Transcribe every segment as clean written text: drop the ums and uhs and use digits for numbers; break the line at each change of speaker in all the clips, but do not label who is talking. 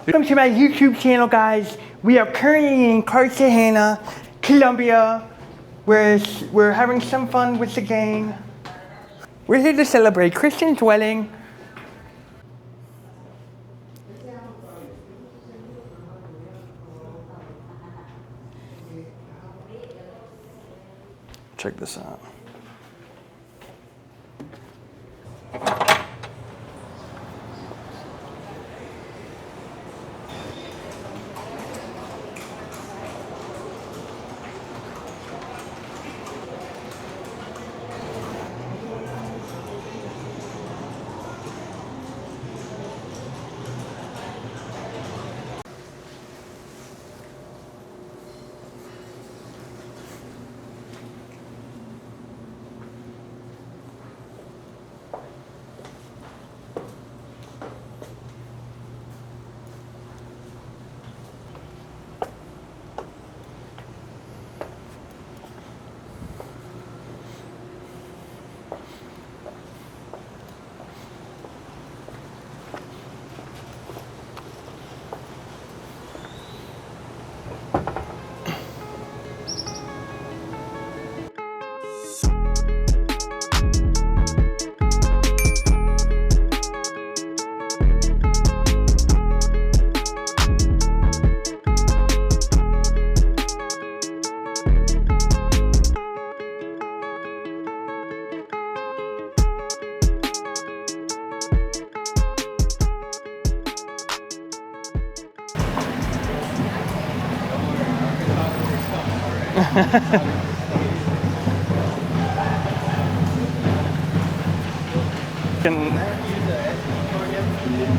Welcome to my YouTube channel, guys. We are currently in Cartagena, Colombia. We're having some fun with the gang. We're here to celebrate Christian's wedding. Check this out.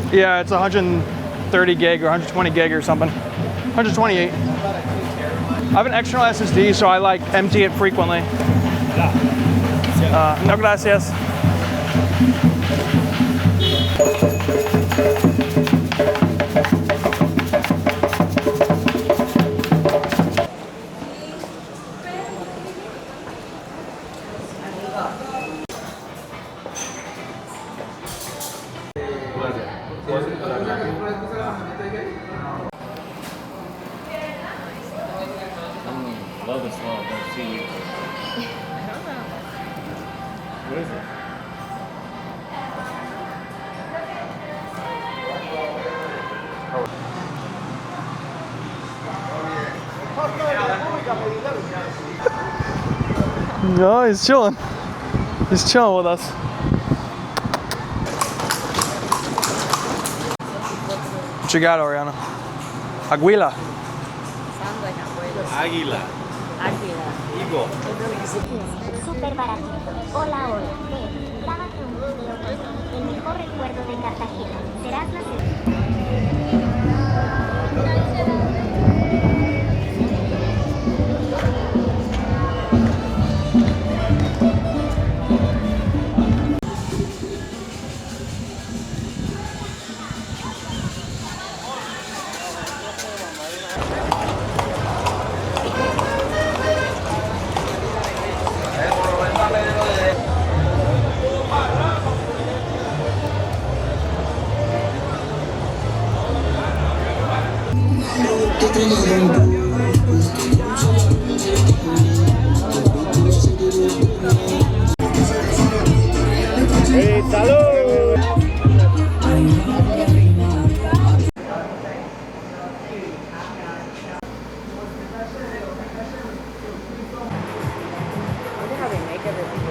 Yeah, it's 130 gig or 120 gig or something. 128. I have an external SSD, so I like empty it frequently. No gracias.
Love this love, don't see you. What is it?
No, he's chilling. He's chilling with us. What you got, Oriana? Aguila.
Sounds like abuelos.
Águila.
Águila.
Eagle.
Súper baratito. Hola, hola. Ven, grábate un video. El mejor recuerdo de Cartagena. Serás la
¡Hey, salud!
How they make everything.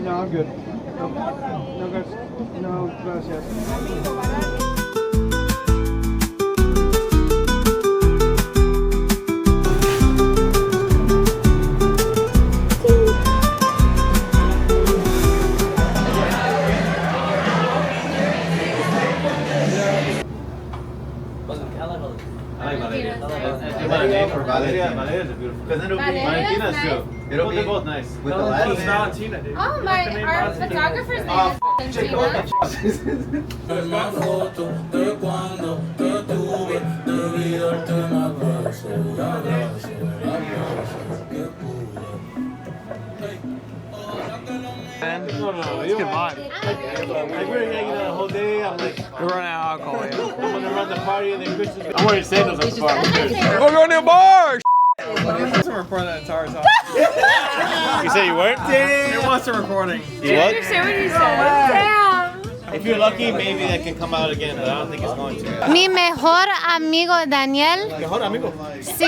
No, I'm good. No gracias.
I like Valeria. Valeria is beautiful. Because then it would be Valentina's too.
It'll be
They're both nice.
with the last name.
Valentina, dude.
Oh, our photographer's name is Valentina.
No, it's good vibe. Like we're hanging out the whole day. I'm like,
We're running out of alcohol. Yeah.
I'm gonna run the party and then Christian. I'm wearing sandals at the bar.
We're going to a bar! He wants to record that entire time.
You said you weren't?
He wants to recording.
You what?
Say what you said. Damn.
If you're lucky, maybe that can come out again, but I don't think it's going to.
Mi mejor amigo Daniel.
Mejor amigo.
Sí.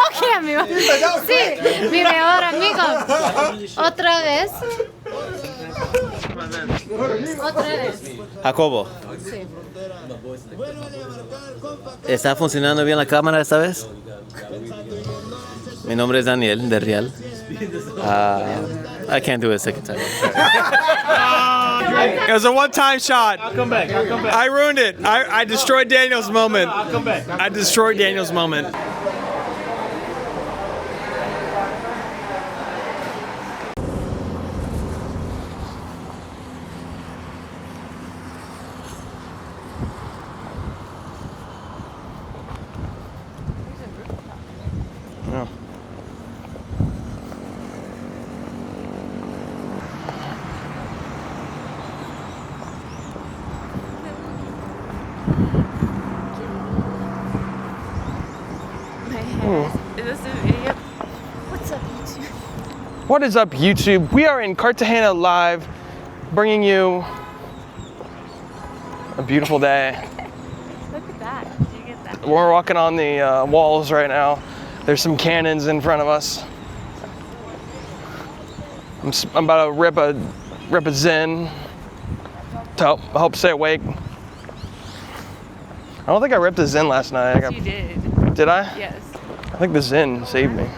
Ok, amigo. Sí, mi mejor amigo. Otra vez. Otra vez.
Jacobo.
Sí.
¿Está funcionando bien la cámara esta vez? Mi nombre es Daniel, de Real. I can't do it a second time.
It was a one-time shot.
I'll come back.
I ruined it. I destroyed Daniel's moment.
I'll come back.
I destroyed Daniel's moment.
Is this a video? What's up, YouTube?
What is up, YouTube? We are in Cartagena live, bringing you a beautiful day.
Look at that. Did you get that?
We're walking on the walls right now. There's some cannons in front of us. I'm about to rip a Zen to help stay awake. I don't think I ripped a Zen last night.
You did.
Did I?
Yes.
I think the Zen saved me.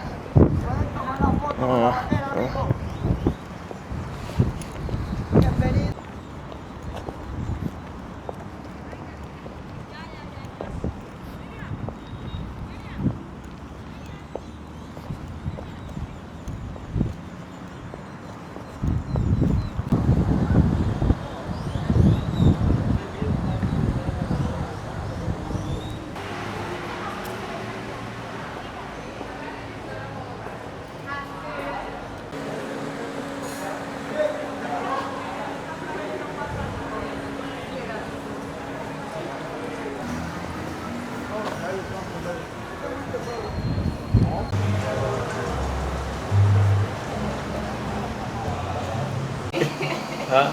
Huh?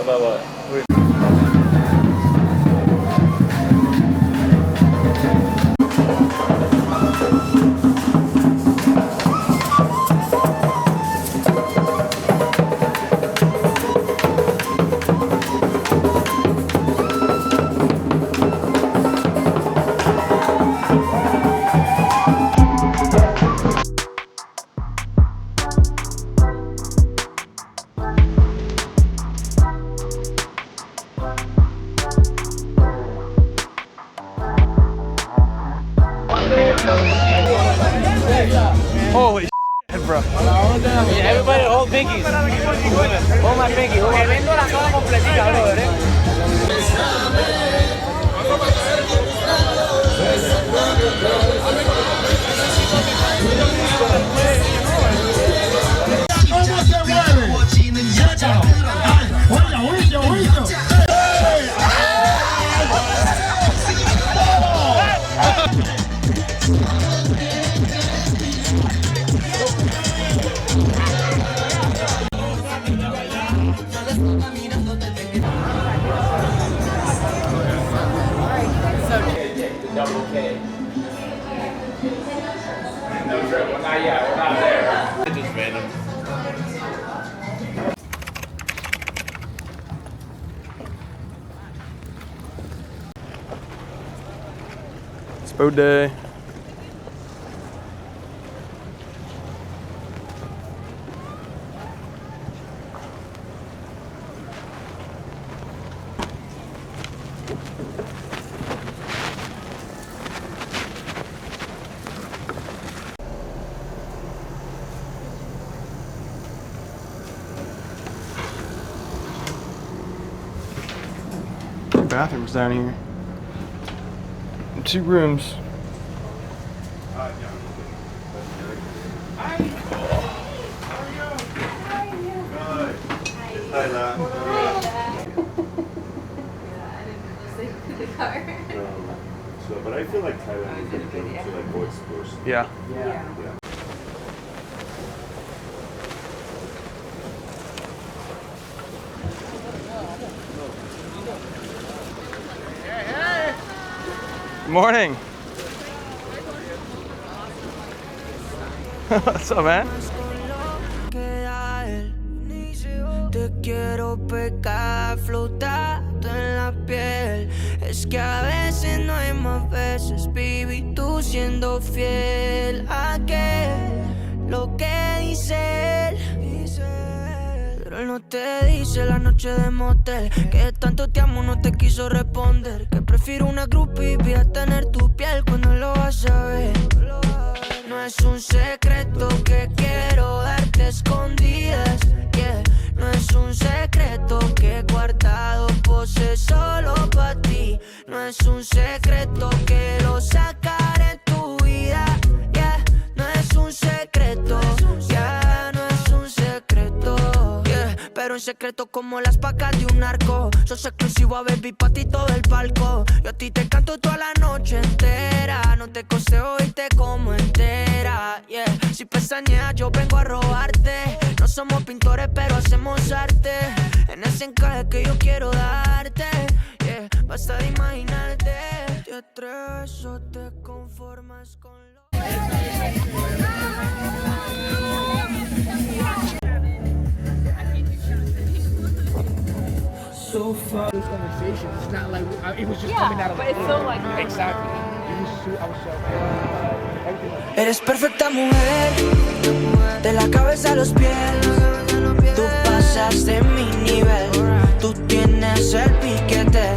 About what?
Holy shit, bro.
Everybody hold pinkies. Hold my pinky. Hold my Double K. No trip. We're not yet. We're not there. It's just random.
It's boat day. bathrooms down here. And 2 rooms.
But I feel like Thailand is going to like go explore.
Yeah. Morning. What's up, man?
Te quiero pegar flotando en la piel. Es que a veces no hay más veces, baby, tú siendo fiel a que lo que dice él. Pero él no te dice la noche de motel que tanto te amo no te quiso responder. Que prefiero una groupie y a tener tu piel cuando lo vas a ver. No es un secreto que quiero darte escondidas, yeah. No es un secreto que he guardado pose solo para ti. No es un secreto que lo sacaré en tu vida, yeah. No es un secreto, yeah. No es un secreto, yeah. Pero en secreto como las pacas de un narco. Sos exclusivo a baby pa' ti todo el palco. Yo a ti te canto toda la noche entera. No te coseo y te como entera, yeah. Si pestañeas yo vengo a robarte. No somos pintores pero hacemos arte. En ese encaje que yo quiero darte, yeah. Basta de imaginarte. Te atreves o te conformas con lo...
So far, this conversation, it's not like it was just coming out of
but it's so like
exactly. It was so, I was so everything was...
Eres perfecta mujer, de la cabeza a los pies. Tú pasas de mi nivel. Tú tienes el piquete.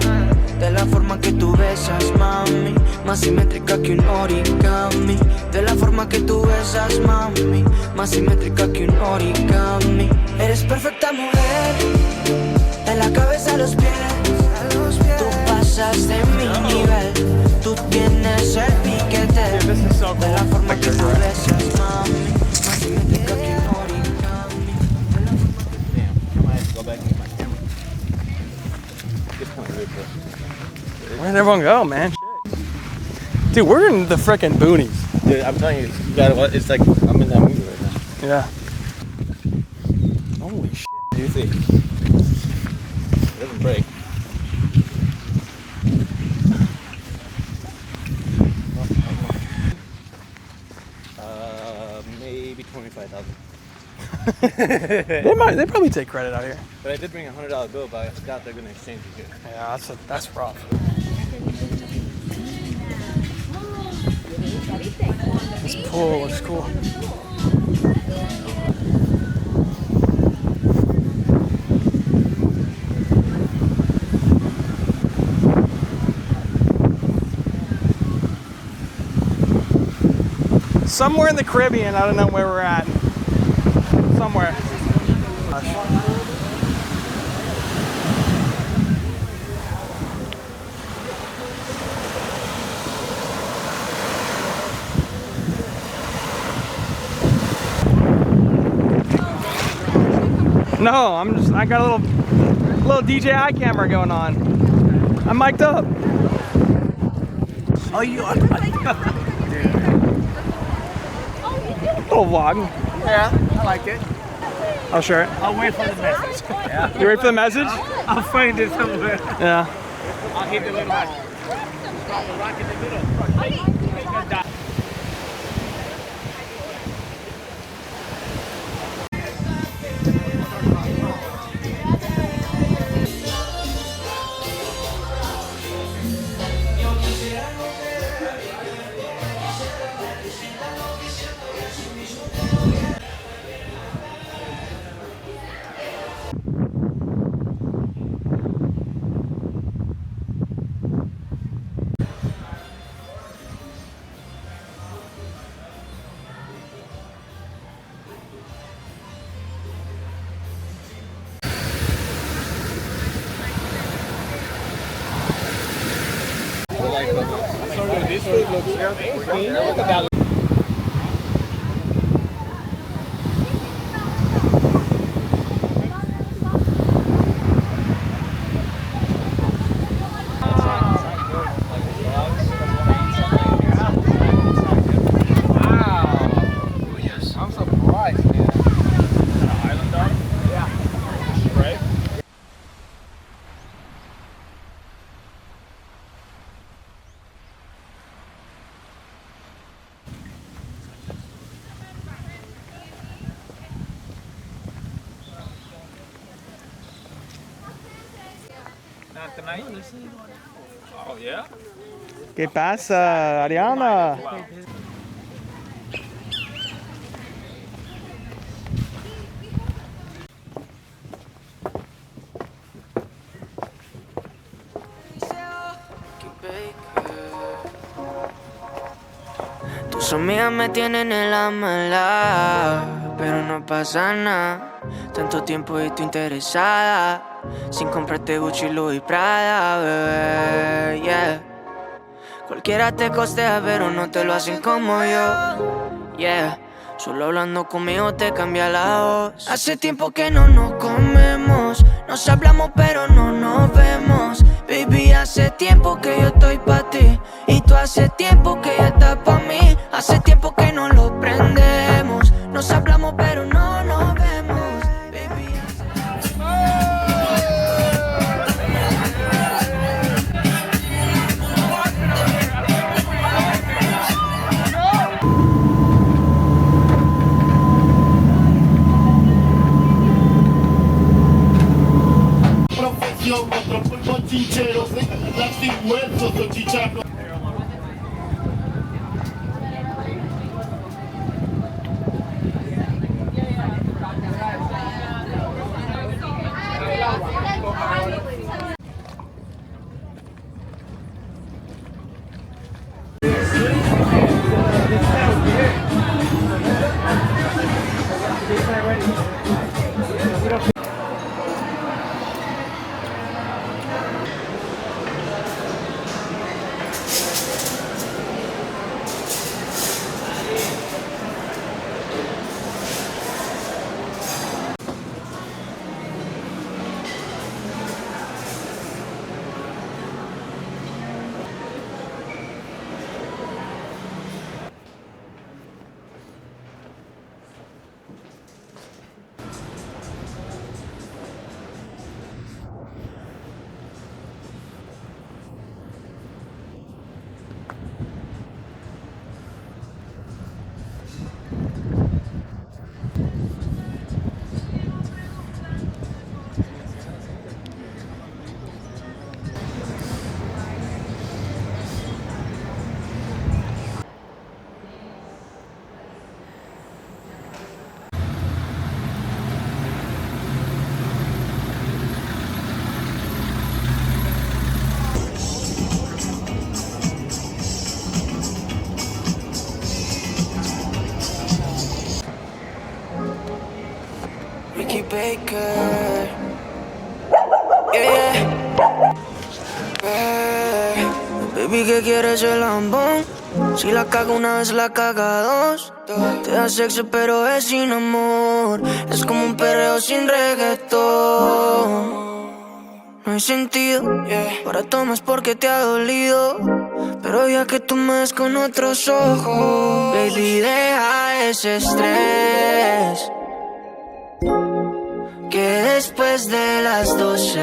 De la forma que tú besas, mami, más simétrica que un origami. De la forma que tú besas, mami, más simétrica que un origami. Eres perfecta mujer, de la cabeza a los pies. Tú pasas de mi nivel. Tú tienes el piquete. De la forma que tú besas, mami, más simétrica que un origami.
Damn, I might have to go back and get my camera. It's kind of weird, but...
Where'd everyone go, man? Dude, we're in the frickin' boonies.
Dude, I'm telling you, you gotta, it's like, I'm in that movie right now.
Yeah. Holy shit, dude.
See, it doesn't break. Maybe 25,000.
They probably take credit out here.
But I did bring a $100 bill, but I forgot they're gonna exchange it here.
Yeah, that's rough. This pool looks cool. Somewhere in the Caribbean, I don't know where we're at. Somewhere. No, I got a little DJI camera going on. I'm mic'd up.
Oh, you are.
Little vlog.
Yeah, I like it.
I'll share it.
I'll wait for the message. Yeah.
You ready for the message?
I'll find it somewhere.
Yeah.
I'll hit the little rock. Drop the rock in the middle. I'm surprised, man. Island dog? Yeah. Right? Not tonight? Oh, yeah?
¿Qué pasa, Ariana?
Tus amigas me tienen en la mala, pero no pasa nada. Tanto tiempo y tú interesada, sin comprarte Gucci, Louis, Prada, bebé, yeah. Cualquiera te costea, pero no te lo hacen como yo, yeah. Solo hablando conmigo te cambia la voz. Hace tiempo que no nos comemos, nos hablamos pero no nos vemos. Baby, hace tiempo que yo estoy pa' ti, y tú hace tiempo que ya estás pa' mí. Hace tiempo que no lo prendemos, nos hablamos pero no nos vemos. Baby,
Profesión, otro pulpo chinchero, sin huesos, soy chicharro.
Baker, yeah, baby, ¿qué quieres el lambón? Si la caga una vez, la caga dos. Te da sexo pero es sin amor. Es como un perreo sin reggaeton. No hay sentido, ahora tomas porque te ha dolido, pero ya que tú me ves con otros ojos, baby, deja ese estrés, que después de las 12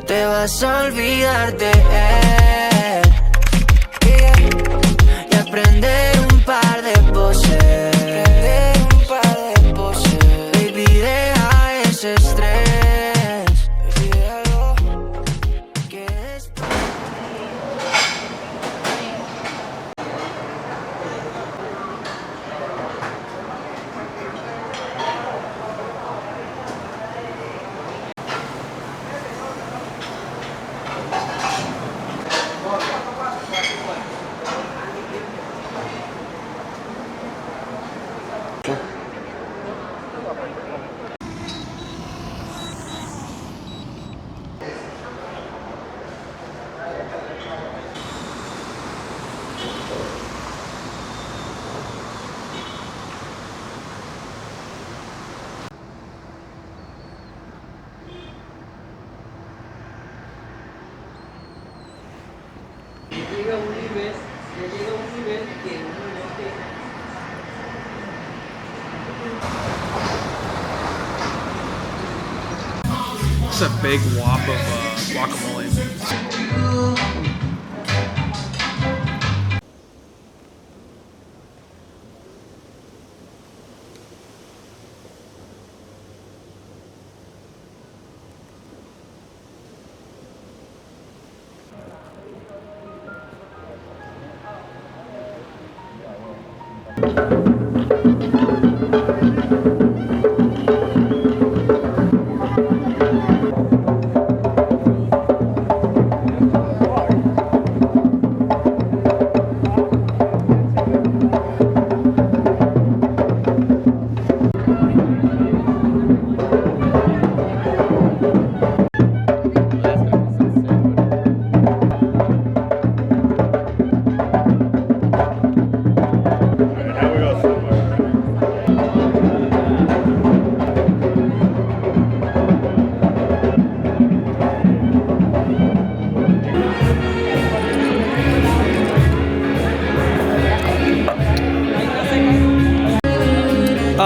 te vas a olvidar de él, y aprender un par de poses, baby, deja ese estrés, baby, déjalo, que después...
It's a big whop of guacamole.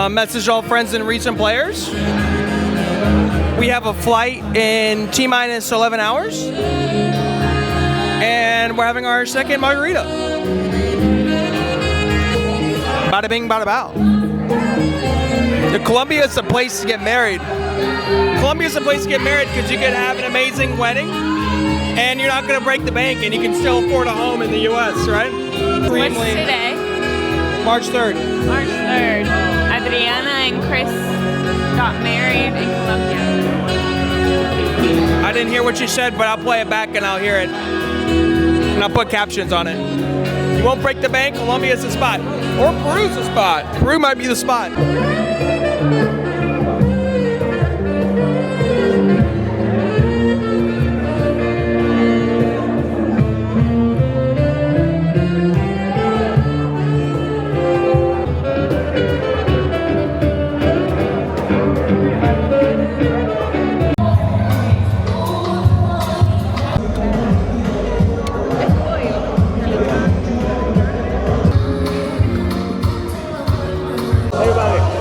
Message all friends and recent players. We have a flight in T-minus 11 hours. And we're having our second margarita. Bada bing, bada bow. Colombia is a place to get married. Colombia is a place to get married because you can have an amazing wedding and you're not going to break the bank and you can still afford a home in the U.S., right?
What's today?
March 3rd.
March 3rd. Adriana and Chris got married in Colombia.
I didn't hear what you said, but I'll play it back and I'll hear it. And I'll put captions on it. You won't break the bank, Colombia's the spot. Or Peru's the spot. Peru might be the spot.
Everybody.